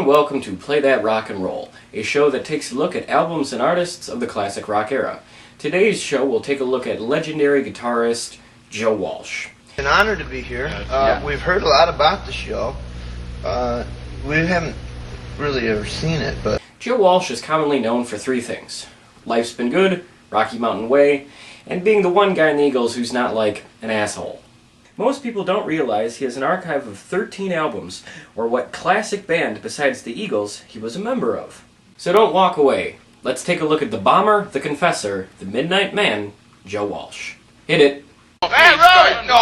and welcome to Play That Rock and Roll, a show that takes a look at albums and artists of the classic rock era. Today's show will take a look at legendary guitarist Joe Walsh. An honor to be here. We've heard a lot about the show. We haven't really ever seen it, but... Joe Walsh is commonly known for three things: Life's Been Good, Rocky Mountain Way, and being the one guy in the Eagles who's not like an asshole. Most people don't realize he has an archive of 13 albums, or what classic band besides the Eagles he was a member of. So don't walk away. Let's take a look at the Bomber, the Confessor, the Midnight Man, Joe Walsh. Hit it. Hey, right! No.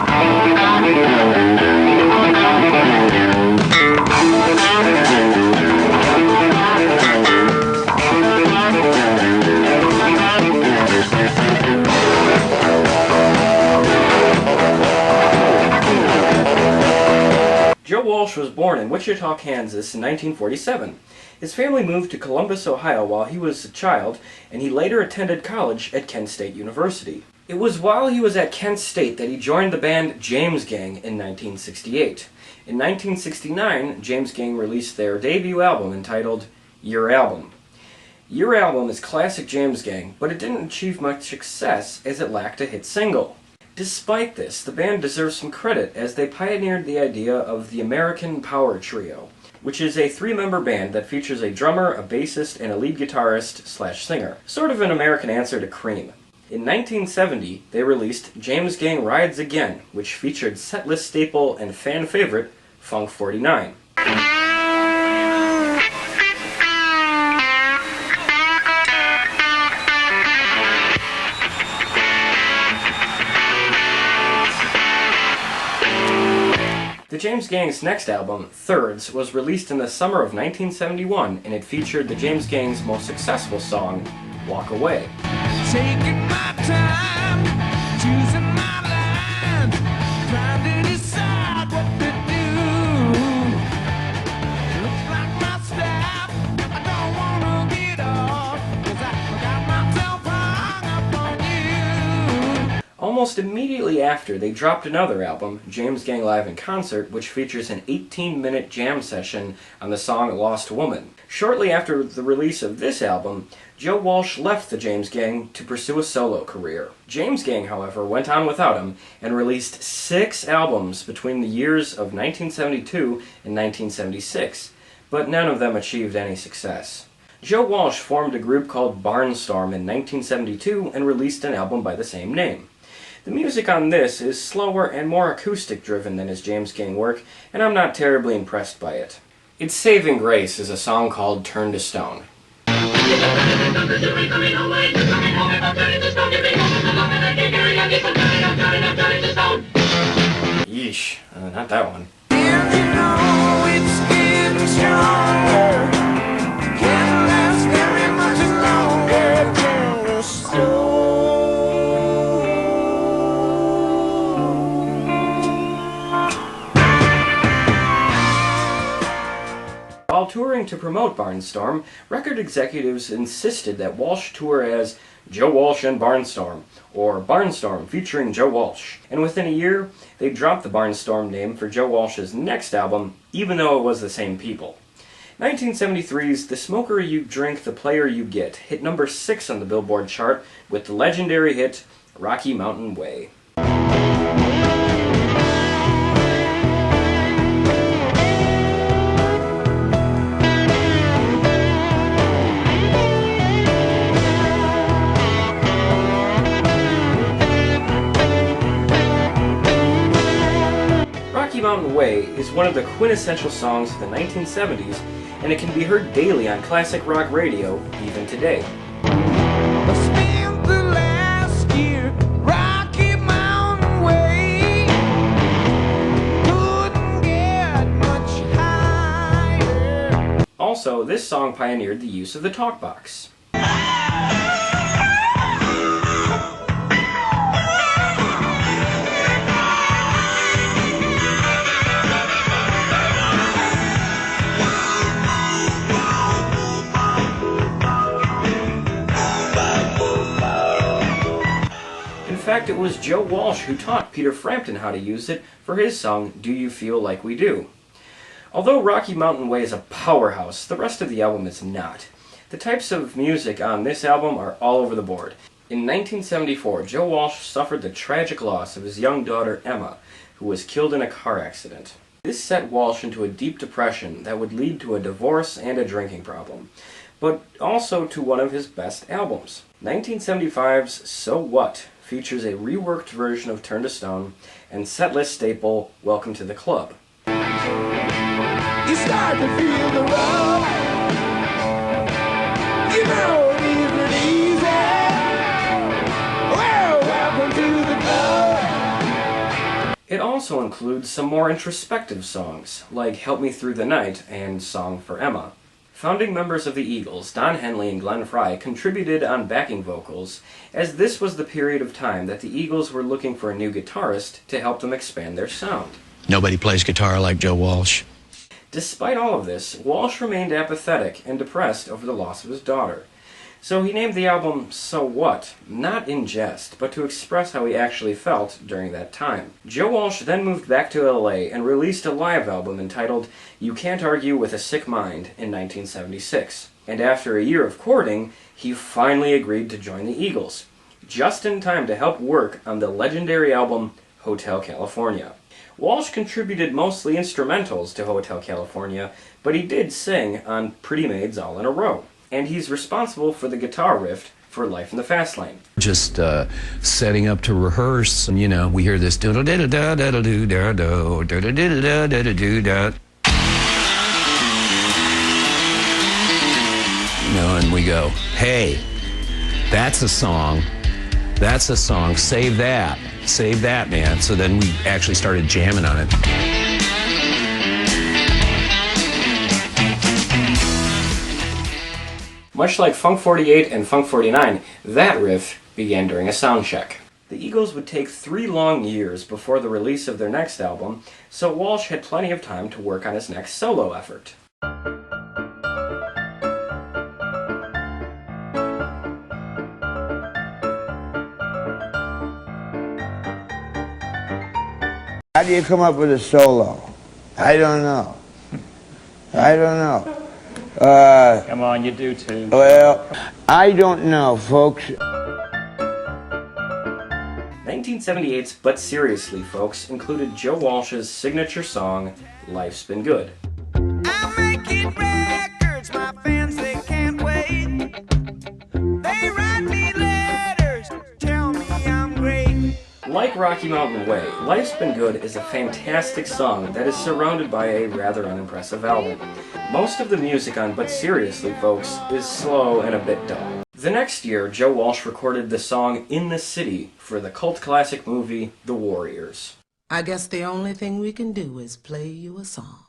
Joe Walsh was born in Wichita, Kansas in 1947. His family moved to Columbus, Ohio while he was a child, and he later attended college at Kent State University. It was while he was at Kent State that he joined the band James Gang in 1968. In 1969, James Gang released their debut album entitled Your Album. Your Album is classic James Gang, but it didn't achieve much success as it lacked a hit single. Despite this, the band deserves some credit as they pioneered the idea of the American Power Trio, which is a three-member band that features a drummer, a bassist, and a lead guitarist/singer. Sort of an American answer to Cream. In 1970, they released James Gang Rides Again, which featured setlist staple and fan favorite Funk 49. The James Gang's next album, Thirds, was released in the summer of 1971, and it featured the James Gang's most successful song, Walk Away. Taking my time, choosing my lines, trying to decide what to do. Looks like my step, I don't want to get off, 'cause I got myself hung up on you. Almost immediately after, they dropped another album, James Gang Live in Concert, which features an 18-minute jam session on the song Lost Woman. Shortly after the release of this album, Joe Walsh left the James Gang to pursue a solo career. James Gang, however, went on without him and released 6 albums between the years of 1972 and 1976, but none of them achieved any success. Joe Walsh formed a group called Barnstorm in 1972 and released an album by the same name. The music on this is slower and more acoustic-driven than his James Gang work, and I'm not terribly impressed by it. Its saving grace is a song called Turn to Stone. Yeesh, not that one. And you know it's getting stronger, can't last very much longer. Turn to stone. While touring to promote Barnstorm, record executives insisted that Walsh tour as Joe Walsh and Barnstorm, or Barnstorm featuring Joe Walsh. And within a year, they dropped the Barnstorm name for Joe Walsh's next album, even though it was the same people. 1973's The Smoker You Drink, The Player You Get hit number 6 on the Billboard chart with the legendary hit Rocky Mountain Way. Rocky Mountain Way is one of the quintessential songs of the 1970s, and it can be heard daily on classic rock radio, even today. I spent the last year Rocky Mountain Way. Couldn't get much higher. Also, this song pioneered the use of the talkbox. In fact, it was Joe Walsh who taught Peter Frampton how to use it for his song, Do You Feel Like We Do? Although Rocky Mountain Way is a powerhouse, the rest of the album is not. The types of music on this album are all over the board. In 1974, Joe Walsh suffered the tragic loss of his young daughter Emma, who was killed in a car accident. This set Walsh into a deep depression that would lead to a divorce and a drinking problem, but also to one of his best albums. 1975's So What features a reworked version of Turn to Stone and setlist staple Welcome to the Club. You start to feel the road. You know it isn't easy. Well, welcome to the club. It also includes some more introspective songs, like Help Me Through the Night and Song for Emma. Founding members of the Eagles, Don Henley and Glenn Frey, contributed on backing vocals, as this was the period of time that the Eagles were looking for a new guitarist to help them expand their sound. Nobody plays guitar like Joe Walsh. Despite all of this, Walsh remained apathetic and depressed over the loss of his daughter. So he named the album So What, not in jest, but to express how he actually felt during that time. Joe Walsh then moved back to LA and released a live album entitled You Can't Argue with a Sick Mind in 1976. And after a year of courting, he finally agreed to join the Eagles, just in time to help work on the legendary album Hotel California. Walsh contributed mostly instrumentals to Hotel California, but he did sing on Pretty Maids All in a Row. And he's responsible for the guitar riff for Life in the Fast Lane. Just setting up to rehearse, and we hear this do do do do do do do do do do do do do. And we go, hey, that's a song. That's a song. Save that. Save that, man. So then we actually started jamming on it. Much like Funk 48 and Funk 49, that riff began during a sound check. The Eagles would take 3 long years before the release of their next album, so Walsh had plenty of time to work on his next solo effort. How do you come up with a solo? I don't know. Come on, you do too. Well, I don't know, folks. 1978's But Seriously, Folks included Joe Walsh's signature song, Life's Been Good. I'm making records, my fans, they can't wait. They write me letters, tell me I'm great. Like Rocky Mountain Way, Life's Been Good is a fantastic song that is surrounded by a rather unimpressive album. Most of the music on But Seriously, Folks is slow and a bit dull. The next year, Joe Walsh recorded the song In the City for the cult classic movie The Warriors. I guess the only thing we can do is play you a song.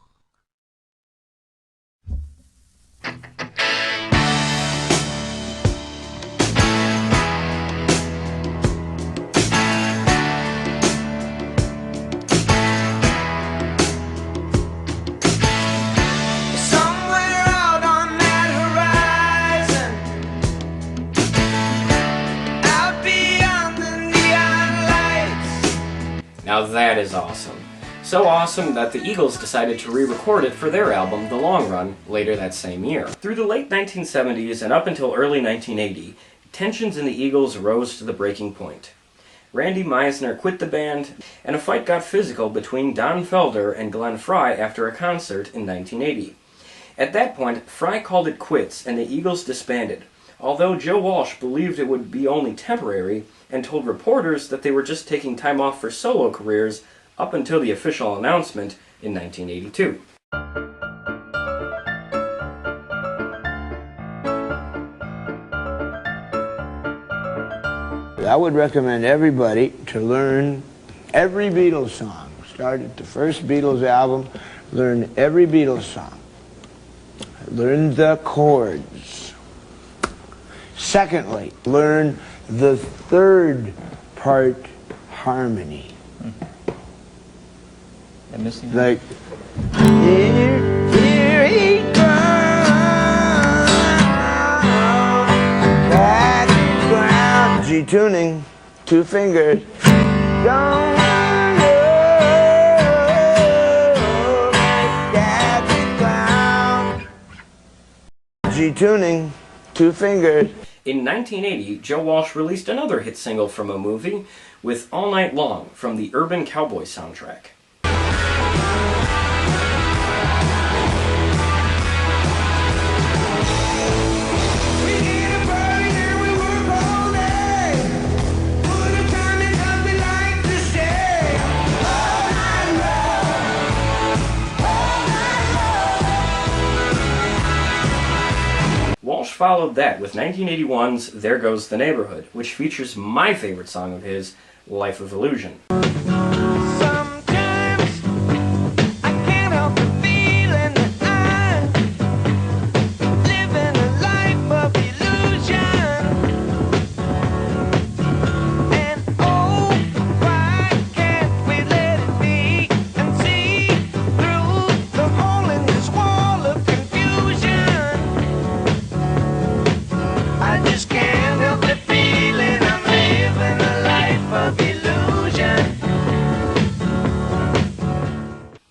Now that is awesome. So awesome that the Eagles decided to re-record it for their album, The Long Run, later that same year. Through the late 1970s and up until early 1980, tensions in the Eagles rose to the breaking point. Randy Meisner quit the band, and a fight got physical between Don Felder and Glenn Frey after a concert in 1980. At that point, Frey called it quits and the Eagles disbanded, although Joe Walsh believed it would be only temporary and told reporters that they were just taking time off for solo careers up until the official announcement in 1982. I would recommend everybody to learn every Beatles song. Start at the first Beatles album, learn every Beatles song. Learn the chords. Secondly, learn the third part harmony. I'm missing Like, here he comes, back to ground. G tuning, 2 fingers. Don't look like that G tuning, 2 fingers. In 1980, Joe Walsh released another hit single from a movie with All Night Long from the Urban Cowboy soundtrack. Walsh followed that with 1981's There Goes the Neighborhood, which features my favorite song of his, Life of Illusion.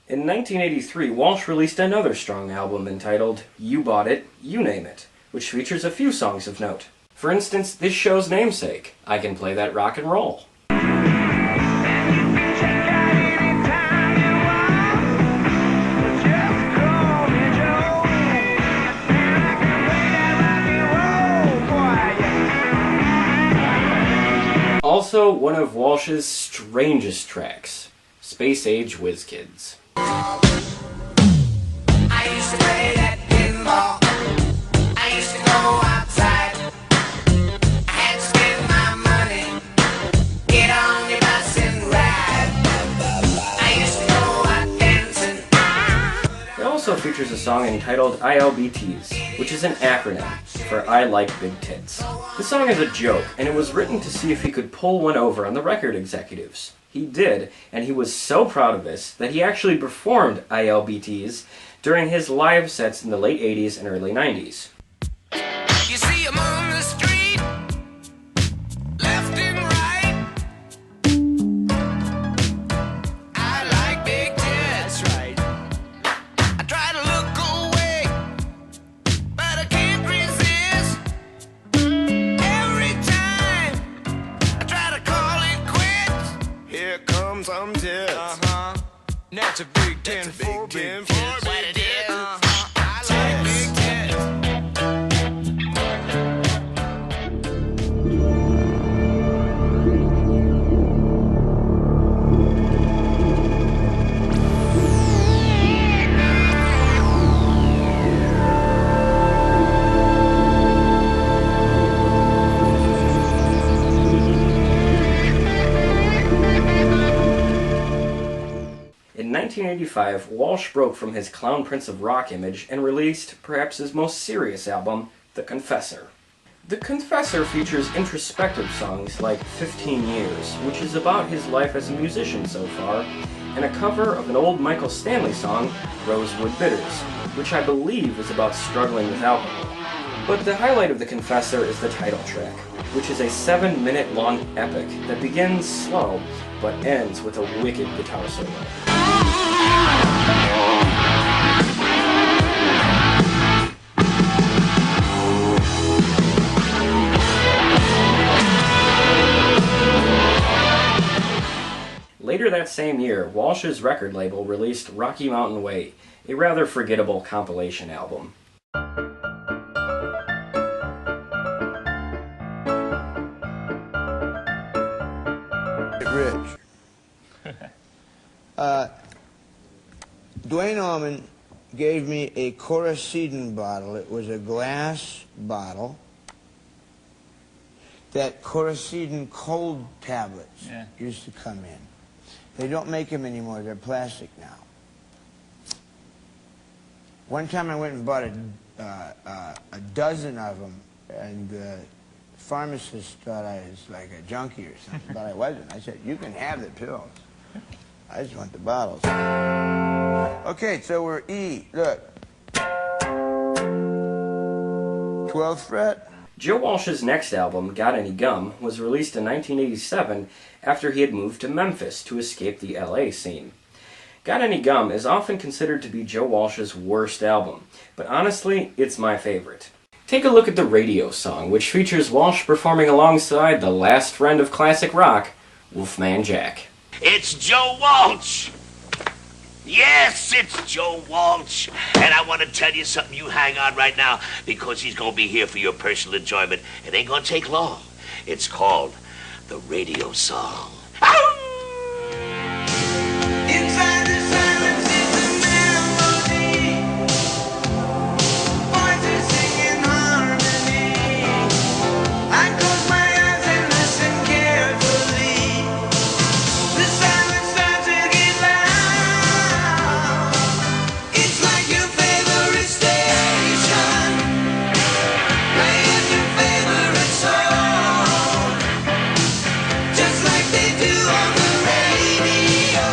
In 1983, Walsh released another strong album entitled You Bought It, You Name It, which features a few songs of note. For instance, this show's namesake, I Can Play That Rock and Roll. Also, one of Walsh's strangest tracks, Space Age Whiz Kids. I used to play that pinball. I used to go outside. I had to spend my money. Get on your bus and ride. I used to go out dancing. It also features a song entitled ILBTs, which is an acronym for I Like Big Tits. The song is a joke, and it was written to see if he could pull one over on the record executives. He did, and he was so proud of this that he actually performed ILBTs during his live sets in the late 80s and early 90s. You see 'em on the street, left and right. I like big tits, right? I try to look away, but I can't resist. Every time I try to call it quits, here comes some tits. That's a big 10 for big tits. What it is? I like big tits. In 1985, Walsh broke from his Clown Prince of Rock image and released perhaps his most serious album, The Confessor. The Confessor features introspective songs like 15 Years, which is about his life as a musician so far, and a cover of an old Michael Stanley song, Rosewood Bitters, which I believe is about struggling with alcohol. But the highlight of The Confessor is the title track, which is a 7-minute long epic that begins slow but ends with a wicked guitar solo. Later that same year, Walsh's record label released Rocky Mountain Way, a rather forgettable compilation album. Rich. Dwayne Allman gave me a Coricidin bottle. It was a glass bottle that Coricidin cold tablets used to come in. They don't make them anymore. They're plastic now. One time I went and bought a dozen of them, and the pharmacist thought I was like a junkie or something, but I wasn't. I said, you can have the pills. I just want the bottles. Okay, so we're E. Look. 12th fret. Joe Walsh's next album, Got Any Gum, was released in 1987 after he had moved to Memphis to escape the LA scene. Got Any Gum is often considered to be Joe Walsh's worst album, but honestly, it's my favorite. Take a look at the radio song, which features Walsh performing alongside the last friend of classic rock, Wolfman Jack. It's Joe Walsh! Yes, it's Joe Walsh. And I want to tell you something. You hang on right now, because he's going to be here for your personal enjoyment. It ain't going to take long. It's called the radio song. Inside the silence is a melody. Voices singing harmony. I close my eyes and listen carefully. The silence starts to get loud. It's like your favorite station, playing your favorite song, just like they do on the radio.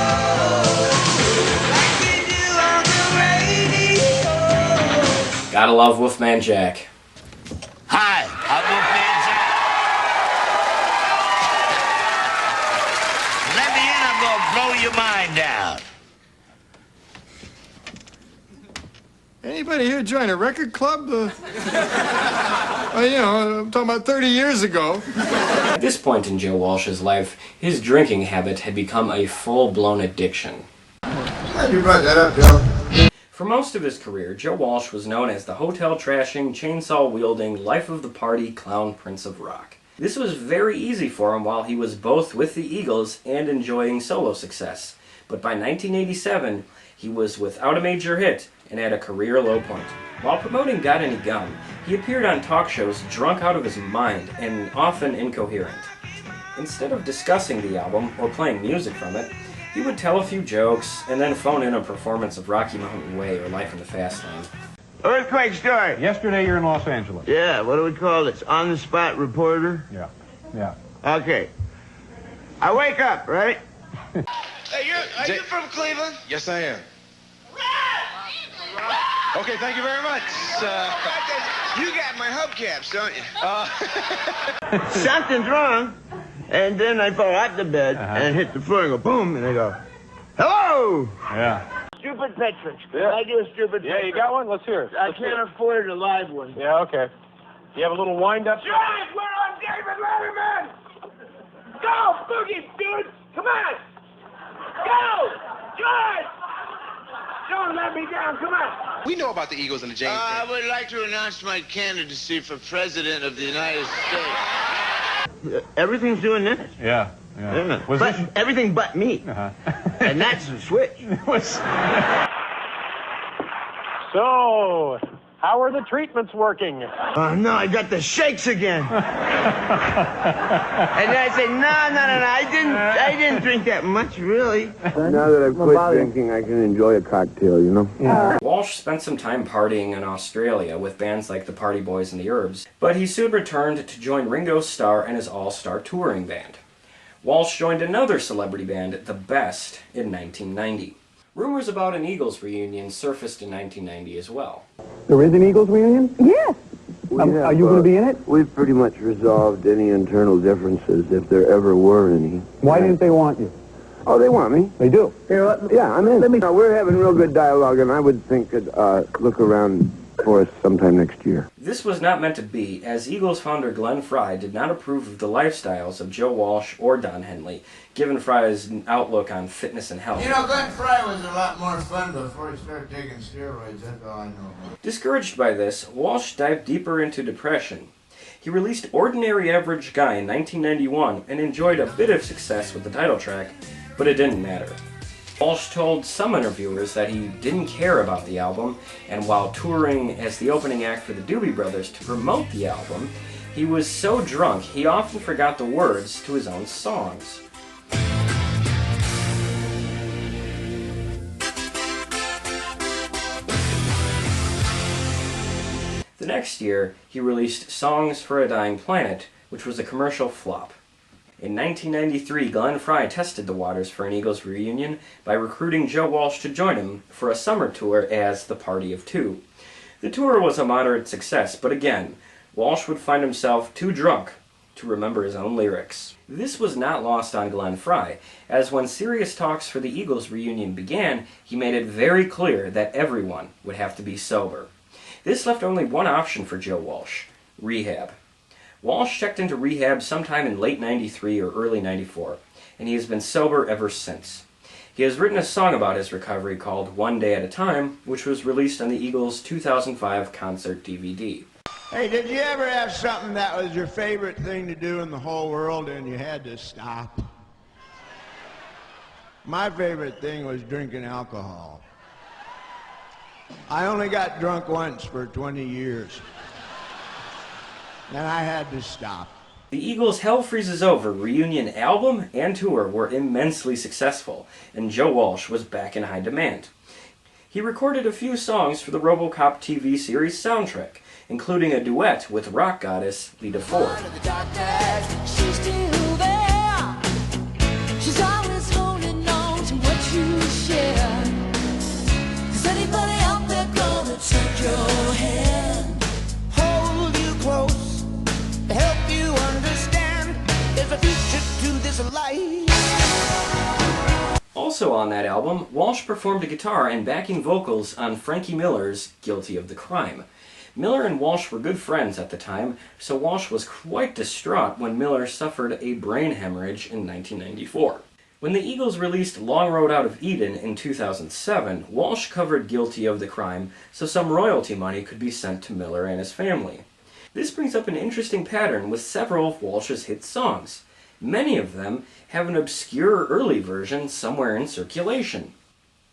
Like they do on the radio. Gotta love Wolfman Jack. Hi, I'm Wolfman Jack. Let me in, I'm going to blow your mind out. Anybody here join a record club? I'm talking about 30 years ago. At this point in Joe Walsh's life, his drinking habit had become a full-blown addiction. Glad you brought that up, Joe. For most of his career, Joe Walsh was known as the hotel-trashing, chainsaw-wielding, life-of-the-party clown prince of rock. This was very easy for him while he was both with the Eagles and enjoying solo success. But by 1987, he was without a major hit and at a career low point. While promoting Got Any Gum, he appeared on talk shows drunk out of his mind and often incoherent. Instead of discussing the album or playing music from it, he would tell a few jokes and then phone in a performance of Rocky Mountain Way or Life in the Fast Lane. Earthquake story. Yesterday you're in Los Angeles. Yeah, what do we call this? On-the-spot reporter? Yeah. Okay. I wake up, right? Hey, are you from Cleveland? Yes, I am. Okay, thank you very much. You got my hubcaps, don't you? Something's wrong. And then I fall out the bed and hit the floor and go boom, and I go, hello! Yeah. Stupid pet tricks. Can I do a stupid Yeah, you got one? Let's hear it. I can't afford a live one. Yeah, okay. You have a little wind-up? Giants, we're on David Letterman! Go, Boogie, dude! Come on! Go! Giants! Don't let me down, come on! We know about the Eagles and the James. I would like to announce my candidacy for President of the United States. Everything's doing this. Yeah. Was But this... everything but me. And that's the switch. So, how are the treatments working? Oh, no, I got the shakes again. And I said, no, I didn't drink that much, really. Now that I've quit drinking, I can enjoy a cocktail, you know? Yeah. Walsh spent some time partying in Australia with bands like the Party Boys and the Herbs, but he soon returned to join Ringo Starr and his all-star touring band. Walsh joined another celebrity band, The Best, in 1990. Rumors about an Eagles reunion surfaced in 1990 as well. There is an Eagles reunion? Yes. Are you going to be in it? We've pretty much resolved any internal differences, if there ever were any. Why didn't they want you? Oh, they want me. They do. Yeah, I'm in. We're having real good dialogue, and I would think could look around for us sometime next year. This was not meant to be, as Eagles founder Glenn Frey did not approve of the lifestyles of Joe Walsh or Don Henley, given Frey's outlook on fitness and health. You know, Glenn Frey was a lot more fun before he started taking steroids, that's all I know. Discouraged by this, Walsh dived deeper into depression. He released Ordinary Average Guy in 1991 and enjoyed a bit of success with the title track, but it didn't matter. Walsh told some interviewers that he didn't care about the album, and while touring as the opening act for the Doobie Brothers to promote the album, he was so drunk he often forgot the words to his own songs. The next year, he released Songs for a Dying Planet, which was a commercial flop. In 1993, Glenn Frey tested the waters for an Eagles reunion by recruiting Joe Walsh to join him for a summer tour as the Party of Two. The tour was a moderate success, but again, Walsh would find himself too drunk to remember his own lyrics. This was not lost on Glenn Frey, as when serious talks for the Eagles reunion began, he made it very clear that everyone would have to be sober. This left only one option for Joe Walsh: rehab. Walsh checked into rehab sometime in late '93 or early '94, and he has been sober ever since. He has written a song about his recovery called One Day at a Time, which was released on the Eagles' 2005 concert DVD. Hey, did you ever have something that was your favorite thing to do in the whole world and you had to stop? My favorite thing was drinking alcohol. I only got drunk once for 20 years. And I had to stop. The Eagles' Hell Freezes Over reunion album and tour were immensely successful, and Joe Walsh was back in high demand. He recorded a few songs for the RoboCop TV series soundtrack, including a duet with rock goddess Lita Ford. Also on that album, Walsh performed a guitar and backing vocals on Frankie Miller's Guilty of the Crime. Miller and Walsh were good friends at the time, so Walsh was quite distraught when Miller suffered a brain hemorrhage in 1994. When the Eagles released Long Road Out of Eden in 2007, Walsh covered Guilty of the Crime so some royalty money could be sent to Miller and his family. This brings up an interesting pattern with several of Walsh's hit songs. Many of them have an obscure early version somewhere in circulation.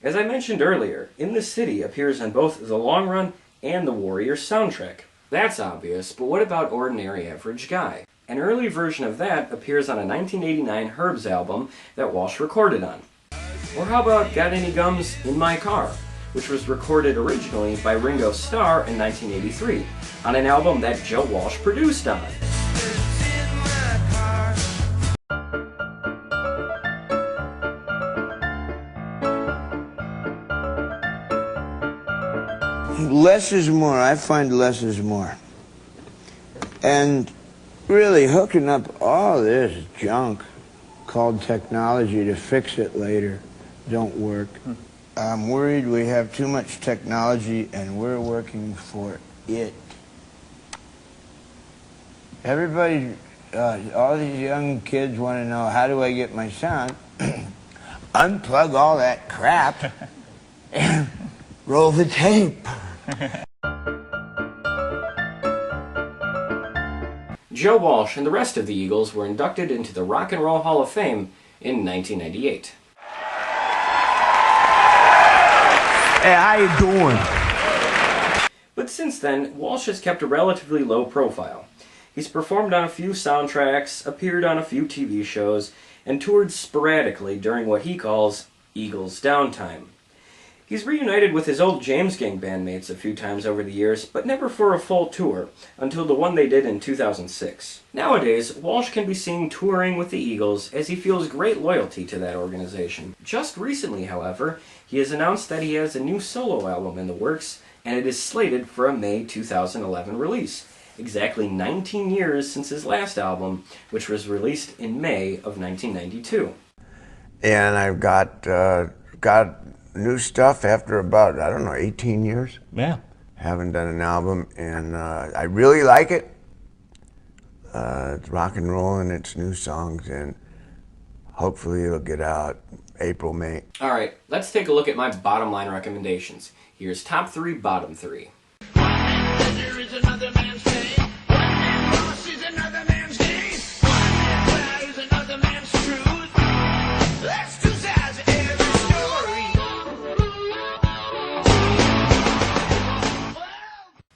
As I mentioned earlier, In the City appears on both The Long Run and the Warriors soundtrack. That's obvious, but what about Ordinary Average Guy? An early version of that appears on a 1989 Herbs album that Walsh recorded on. Or how about Got Any Gums in My Car, which was recorded originally by Ringo Starr in 1983 on an album that Joe Walsh produced on. Less is more. I find less is more. And really hooking up all this junk called technology to fix it later don't work. I'm worried we have too much technology and we're working for it. Everybody, all these young kids want to know, how do I get my sound? Unplug all that crap and roll the tape. Joe Walsh and the rest of the Eagles were inducted into the Rock and Roll Hall of Fame in 1998. Hey, how you doing? But since then, Walsh has kept a relatively low profile. He's performed on a few soundtracks, appeared on a few TV shows, and toured sporadically during what he calls Eagles downtime. He's reunited with his old James Gang bandmates a few times over the years, but never for a full tour, until the one they did in 2006. Nowadays, Walsh can be seen touring with the Eagles as he feels great loyalty to that organization. Just recently, however, he has announced that he has a new solo album in the works, and it is slated for a May 2011 release. Exactly 19 years since his last album, which was released in May of 1992. And I've got new stuff after about, I don't know, 18 years. Yeah. Haven't done an album, and I really like it. It's rock and roll and it's new songs, and hopefully it'll get out April, May. Alright, let's take a look at my bottom line recommendations. Here's top 3, bottom 3. There is another man's day. One man loss is another man's gain. One man lie is another man's truth. That's two sides of every story.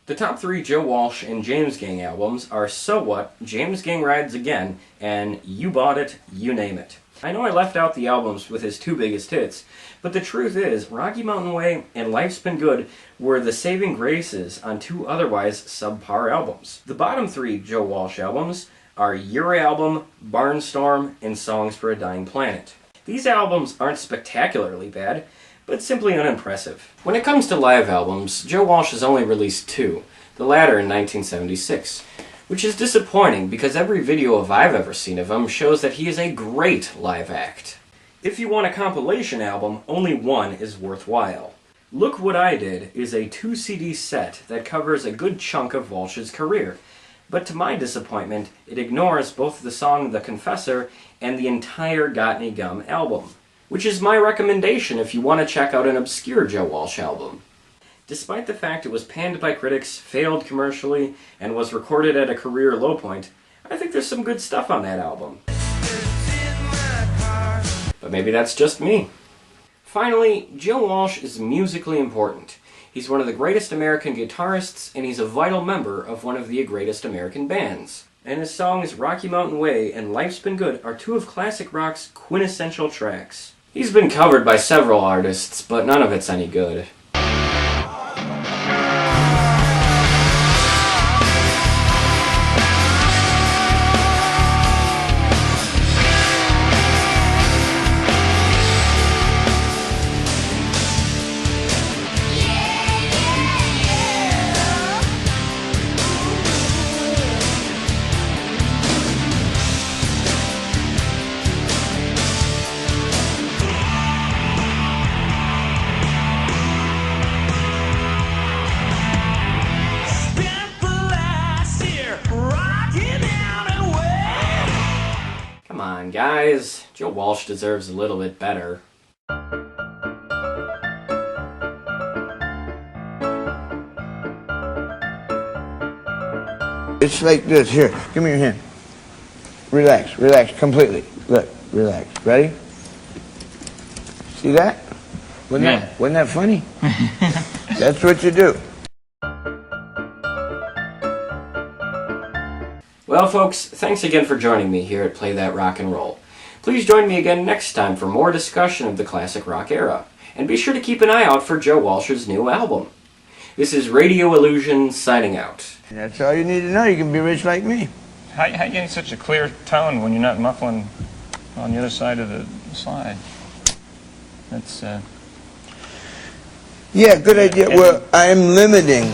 The top 3 Joe Walsh and James Gang albums are So What, James Gang Rides Again, and You Bought It, You Name It. I know I left out the albums with his 2 biggest hits, but the truth is, Rocky Mountain Way and Life's Been Good were the saving graces on 2 otherwise subpar albums. The bottom 3 Joe Walsh albums are Your Album, Barnstorm, and Songs for a Dying Planet. These albums aren't spectacularly bad, but simply unimpressive. When it comes to live albums, Joe Walsh has only released 2, the latter in 1976. which is disappointing because every video I've ever seen of him shows that he is a great live act. If you want a compilation album, only one is worthwhile. Look What I Did is a 2-CD set that covers a good chunk of Walsh's career, but to my disappointment, it ignores both the song The Confessor and the entire Got Any Gum album, which is my recommendation if you want to check out an obscure Joe Walsh album. Despite the fact it was panned by critics, failed commercially, and was recorded at a career low point, I think there's some good stuff on that album. But maybe that's just me. Finally, Joe Walsh is musically important. He's one of the greatest American guitarists, and he's a vital member of one of the greatest American bands. And his songs Rocky Mountain Way and Life's Been Good are two of classic rock's quintessential tracks. He's been covered by several artists, but none of it's any good. Come on, guys. Joe Walsh deserves a little bit better. It's like this. Here, give me your hand. Relax, relax, completely. Look, relax. Ready? See that? Wasn't that funny? That's what you do. Well, folks, thanks again for joining me here at Play That Rock and Roll. Please join me again next time for more discussion of the classic rock era. And be sure to keep an eye out for Joe Walsh's new album. This is Radio Illusion signing out. That's all you need to know. You can be rich like me. How you getting such a clear tone when you're not muffling on the other side of the slide? That's, Yeah, good idea. Well, I'm limiting.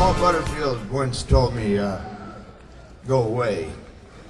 Paul Butterfield once told me, go away.